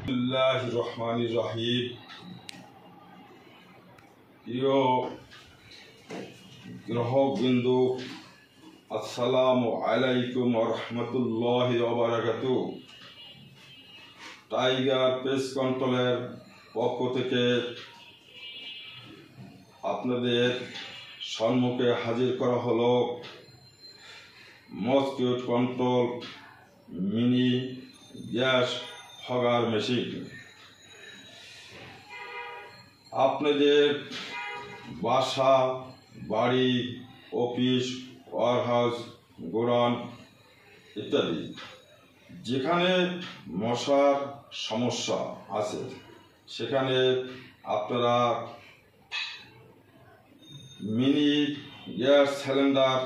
রহমানির প্রিয় গ্রাহকবৃন্দ, আসসালামু আলাইকুম রহমতুল্লাহি ওয়া বারাকাতুহু। টাইগার পেস্ট কন্ট্রোলের পক্ষ থেকে আপনাদের সম্মুখে হাজির করা হলো মসকিউট control mini gas fogger machine. আপনাদের বাসা, বাড়ি, অফিস, ওয়ারহাউস, গোডাউন ইত্যাদি যেখানে মশার সমস্যা আছে সেখানে আপনারা mini gas cylinder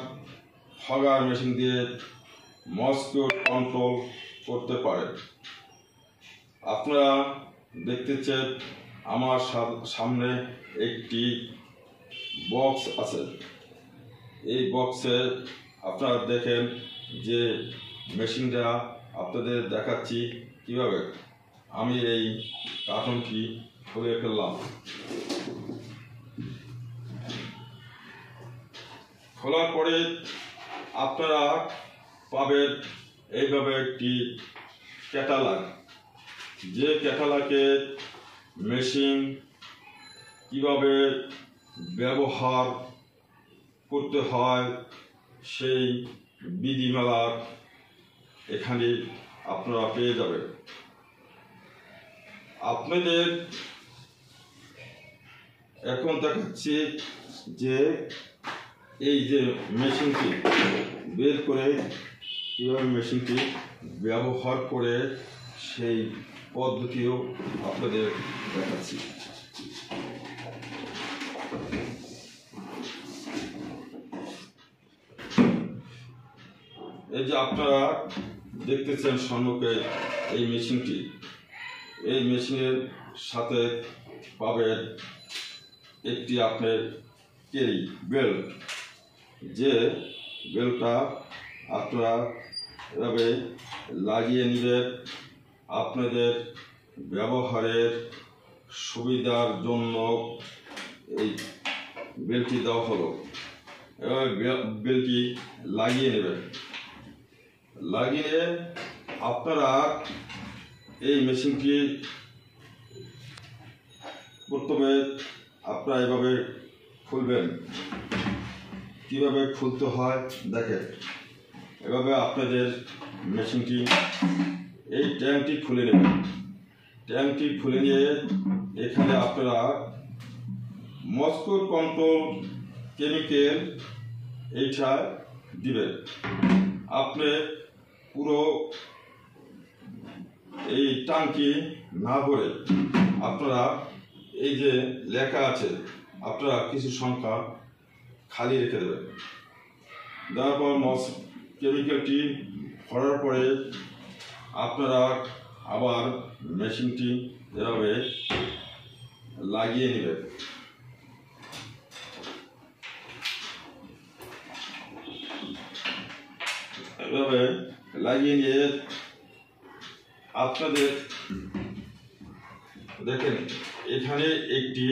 fogger machine দিয়ে মসকিউট কন্ট্রোল করতে পারেন। আপনারা দেখতেছেন আমার সামনে একটি বক্স আছে। এই বক্সে আপনারা দেখেন যে মেশিনটা আপনাদের দেখাচ্ছি কিভাবে। আমি এই কার্টনটি খুলে ফেললাম। খোলার পরে আপনারা পাবেন এইভাবে একটি ক্যাটালগ, যে ক্যাটালগে মেশিন কিভাবে ব্যবহার করতে হয় সেই বিধিমালা এখানে আপনারা পেয়ে যাবেন। আপনাদের এখন দেখাচ্ছি যে এই যে মেশিনটি বের করে কীভাবে মেশিনটি ব্যবহার করে সেই পদ্ধতিও আপনাদের দেখাচ্ছি। এই যে আপনারা দেখতেছেন সম্মুখে এই মেশিনটি, এই মেশিনের সাথে পাবেন একটি আপনার ক্যারি বেল্ট, যে বেল্টটা আপনারা এভাবে লাগিয়ে নেবেন। আপনাদের ব্যবহারের সুবিধার জন্য এই বেল্টটি দেওয়া হলো। এভাবে বেল্টটি লাগিয়ে নেবেন। লাগিয়ে আপনারা এই মেশিনটি প্রথমে আপনারা এভাবে খুলবেন। কিভাবে খুলতে হয় দেখেন। এভাবে আপনাদের মেশিনটি এই ট্যাঙ্কটি খুলে নেবেন। ট্যাঙ্কটি খুলে নিয়ে এখানে আপনারা মসকিউট কন্ট্রোল কেমিক্যাল এইটা দিবেন। আপনি পুরো এই ট্যাঙ্কটি না ভরে আপনারা এই যে লেখা আছে আপনারা কিছু সংখ্যা খালি রেখে দেবেন। দেওয়ার পর কেমিক্যালটি ভরার পরে আপনারা আবার মেশিনটি এভাবে লাগিয়ে নেবেন। এভাবে লাগিয়ে নিয়ে আপনাদের দেখেন এখানে একটি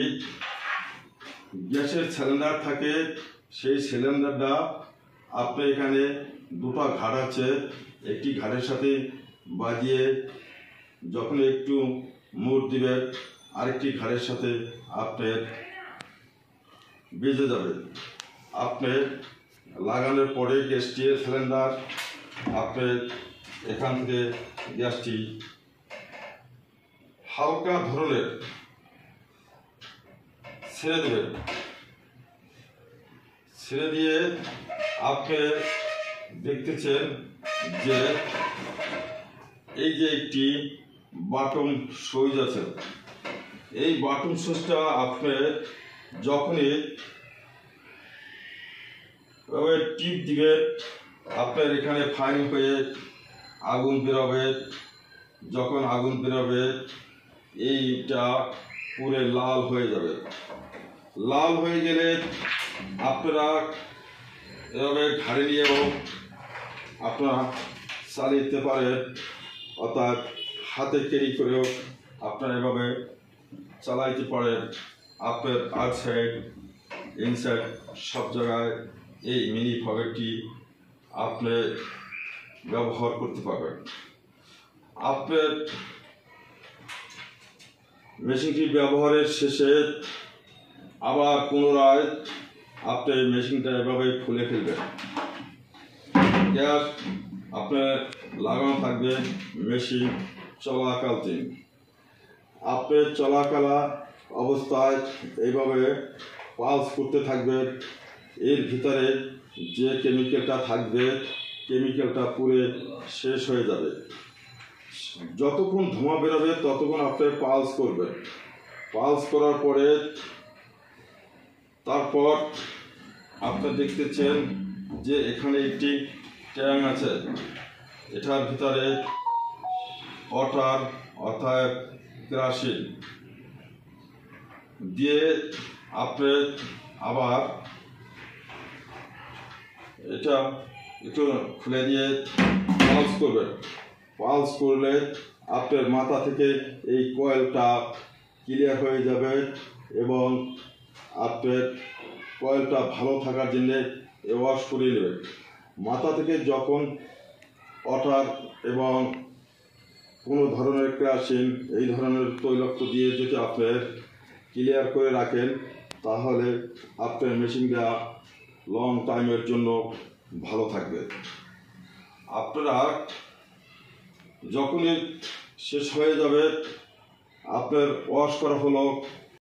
গ্যাসের সিলিন্ডার থাকে। সেই সিলিন্ডারটা আপনি এখানে দুটো ঘাট আছে, একটি ঘাটের সাথে বাজিয়ে যখন একটু মুড় দিবেন আরেকটি ঘাটের সাথে আপনার বেজে যাবে। আপনি লাগানোর পরে গ্যাসটি সিলিন্ডার আপনি এখান থেকে গ্যাসটি হালকা ধরনের ছেড়ে দেবেন। ছেড়ে দিয়ে আপনি দেখতেছেন যে এই যে একটি বাটন সুইচ আছে। এই বাটন সুইচটা আপনি যখনই টিপ দিবেন আপনার এখানে ফায়ারিং হয়ে আগুন বেরোবে। যখন আগুন বেরোবে এইটা পুরো লাল হয়ে যাবে। লাল হয়ে গেলে আপনারা এভাবে ঘাড়ে নিয়েও আপনারা চালিয়ে দিতে পারেন, অর্থাৎ হাতে ক্যারি করেও আপনারা এভাবে চালাইতে পারেন। আপনার আউটসাইড ইনসাইড সব জায়গায় এই মিনি পকেটটি আপনি ব্যবহার করতে পারবেন। আপনার মেশিনটি ব্যবহারের শেষে আবার পুনরায় আপনি মেশিনটা এভাবে খুলে ফেলবেন। গ্যাস আপনার লাগানো থাকবে মেশিন চলাকালীন। আপনি চলাকালা অবস্থায় এইভাবে পালস করতে থাকবেন। এর ভিতরে যে কেমিক্যালটা থাকবে কেমিক্যালটা পুড়ে শেষ হয়ে যাবে। যতক্ষণ ধোঁয়া বেরোবে ততক্ষণ আপনি পালস করবেন। পালস করার পরে তারপর আপনি দেখতেছেন যে এখানে একটি ট্যাঙ্ক আছে। এটার ভিতরে ওয়াটার অর্থাৎ কেরোসিন দিয়ে আপনি আবার এটা একটু খুলে দিয়ে পালস করবেন। পালস করলে আপনার মাথা থেকে এই কয়েলটা ক্লিয়ার হয়ে যাবে এবং আপনার কয়েলটা ভালো থাকার জন্য ওয়াশ করে নেবেন। মাথা থেকে যখন ওয়াটার এবং কোনো ধরনের কেরোসিন এই ধরনের তৈলাক্ত দিয়ে যদি আপনার ক্লিয়ার করে রাখেন তাহলে আপনার মেশিনটা লং টাইমের জন্য ভালো থাকবে। আপনারা যখনই শেষ হয়ে যাবে আপনার ওয়াশ করা হলো